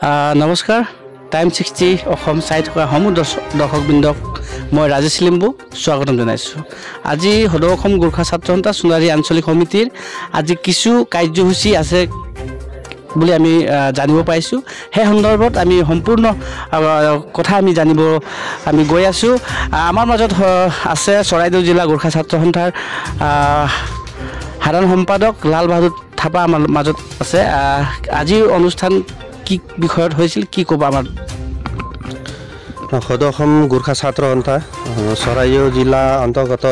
নমস্কাৰ টাইম 60 অসম চাই থকা সমূহ দৰ্শকবৃন্দক মই ৰাজেশ লিম্বু স্বাগতম জনাইছোঁ। আজি সদৌ অসম গোৰ্খা ছাত্ৰ সন্থা সোণাৰী আঞ্চলিক সমিতিৰ আজি কিছু কাৰ্যসূচী আছে বুলি আমি জানিব পাইছোঁ। সেই সন্দৰ্ভত আমি সম্পূৰ্ণ কথা জানিব গৈ আছোঁ। আমাৰ মাজত আছে চৰাইদেউ জিলা গোৰ্খা ছাত্ৰ সন্থাৰ সাধাৰণ সম্পাদক লাল বাহাদুৰ থাপা আমাৰ মাজত আছে। আজিৰ অনুষ্ঠান কি বিষয়ত হৈছিল কি ক'ব আমাৰ? সদৌ অসম গোৰ্খা ছাত্ৰ সন্থা চৰাইদেউ জিলা অন্তৰ্গত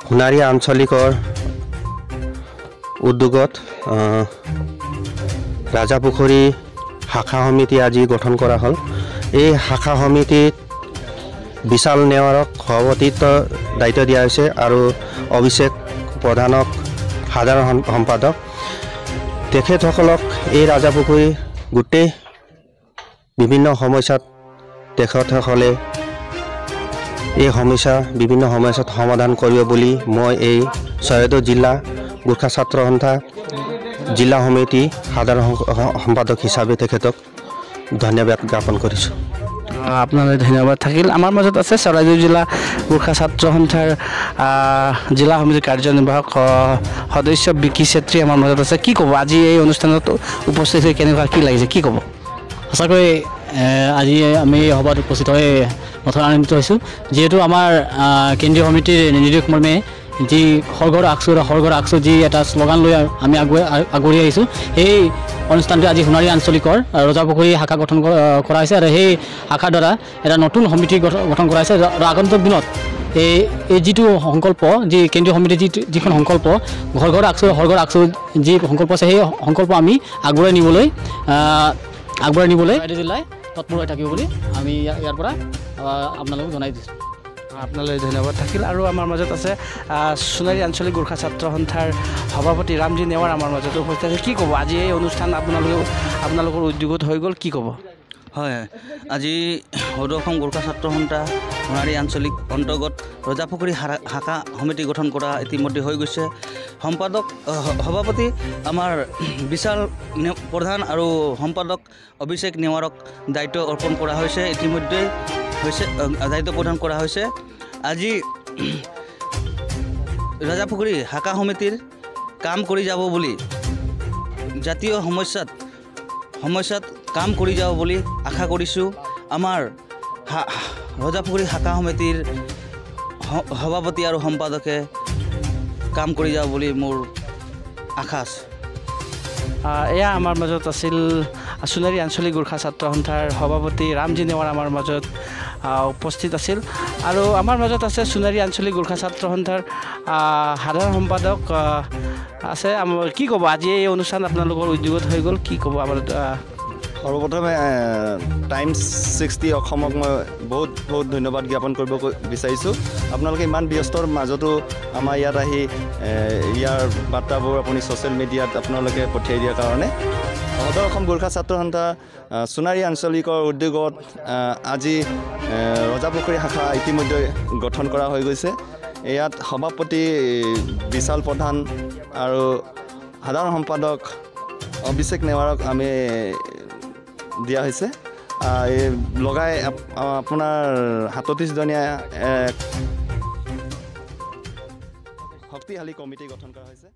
সোণাৰী আঞ্চলিকৰ উদ্যোগত ৰাজাপুখুৰী শাখা সমিতি আজি গঠন কৰা হ'ল। এই শাখা সমিতিত বিশাল নেৱাৰক সভাপতিত্ব দায়িত্ব দিয়া হৈছে আৰু অভিষেক প্ৰধানক সাধাৰণ সম্পাদক। তেখেতসকলক এই ৰাজাপুখুৰী গোটেই বিভিন্ন সমস্যাত তেখেতসকলে বিভিন্ন সমস্যাত সমাধান কৰিব বুলি মই এই চৰাইদেউ জিলা গোৰ্খা ছাত্ৰ সন্থা জিলা সমিতি সাধাৰণ সম্পাদক হিচাপে তেখেতক ধন্যবাদ জ্ঞাপন কৰিছোঁ। আপোনালৈ ধন্যবাদ থাকিল। আমাৰ মাজত আছে চৰাইদেউ জিলা গোৰ্খা ছাত্ৰ সন্থাৰ জিলা সমিতিৰ কাৰ্যনিৰ্বাহক সদস্য বিকি চেত্ৰী আমাৰ মাজত আছে। কি ক'ব আজি এই অনুষ্ঠানত উপস্থিত হৈ কেনেকুৱা কি লাগিছে কি ক'ব? সঁচাকৈ আজি আমি সভাত উপস্থিত হৈ নথৈ আনন্দিত হৈছোঁ, যিহেতু আমাৰ কেন্দ্ৰীয় সমিতিৰ নিৰ্দেশ মৰ্মে যি সৰ্গৰ আকচু যি এটা শ্লোগান লৈ আমি আগবাঢ়ি আহিছোঁ। সেই অনুষ্ঠানটো আজি সোণাৰী আঞ্চলিকৰ ৰজাপুখুৰী শাখা গঠন কৰা হৈছে আৰু সেই শাখাৰ দ্বাৰা এটা নতুন সমিতি গঠন কৰা হৈছে। আৰু আগন্তুক দিনত এই যিটো সংকল্প যি কেন্দ্ৰীয় সমিতিৰ যিখন সংকল্প সৰ্গৰ আকচু যি সংকল্প আছে সেই সংকল্প আমি আগুৱাই নিবলৈ চৰাইদেউ জিলাই তৎপৰ হৈ থাকিব বুলি আমি ইয়াৰ পৰা আপোনালোকক জনাই দিছোঁ। আপোনালৈ ধন্যবাদ থাকিল। আৰু আমাৰ মাজত আছে সোণাৰী আঞ্চলিক গোৰ্খা ছাত্ৰ সন্থাৰ সভাপতি ৰামজী নেৱাৰ আমাৰ মাজত উপস্থিত আছে। কি ক'ব আজি এই অনুষ্ঠান আপোনালোকৰ উদ্যোগত হৈ গ'ল কি ক'ব? হয়, আজি সদৌ অসম গোৰ্খা ছাত্ৰ সন্থা সোণাৰী আঞ্চলিক অন্তৰ্গত ৰজাপুখুৰী শাখা সমিতি গঠন কৰা ইতিমধ্যে হৈ গৈছে। সভাপতি আমাৰ বিশাল প্ৰধান আৰু সম্পাদক অভিষেক নেৱাৰক দায়িত্ব অৰ্পণ কৰা হৈছে। ইতিমধ্যে দায়িত্ব প্ৰদান কৰা হৈছে। আজি ৰজাপুখুৰী শাখা সমিতিৰ কাম কৰি যাব বুলি জাতীয় সমস্যাত কাম কৰি যাব বুলি আশা কৰিছোঁ। আমাৰ ৰজাপুখুৰী শাখা সমিতিৰ সভাপতি আৰু সম্পাদকে কাম কৰি যাব বুলি মোৰ আশা আছে। এয়া আমাৰ মাজত আছিল সোণাৰী আঞ্চলিক গোৰ্খা ছাত্ৰ সন্থাৰ সভাপতি ৰামজী নেৱাৰ আমাৰ মাজত উপস্থিত আছিল। আৰু আমাৰ মাজত আছে সোণাৰী আঞ্চলিক গোৰ্খা ছাত্ৰ সন্থাৰ সাধাৰণ সম্পাদক আছে। কি ক'ব আজি এই অনুষ্ঠান আপোনালোকৰ উদ্যোগত হৈ গ'ল কি ক'ব? আমাৰ সৰ্বপ্ৰথমে টাইম 60 অসমক মই বহুত ধন্যবাদ জ্ঞাপন কৰিব বিচাৰিছোঁ। আপোনালোকে ইমান ব্যস্তৰ মাজতো আমাৰ ইয়াত আহি ইয়াৰ বাৰ্তাবোৰ আপুনি ছ'চিয়েল মিডিয়াত আপোনালোকে পঠিয়াই দিয়াৰ কাৰণে। সদৌ অসম গোৰ্খা ছাত্ৰ সন্থা সোণাৰী আঞ্চলিকৰ উদ্যোগত আজি ৰজাপুখুৰী শাখা ইতিমধ্যে গঠন কৰা হৈ গৈছে। ইয়াত সভাপতি বিশাল প্ৰধান আৰু সাধাৰণ সম্পাদক অভিষেক নেৱাৰক আমি দিয়া হৈছে। লগাই আপোনাৰ 37জনীয়া শক্তিশালী কমিটি গঠন কৰা হৈছে।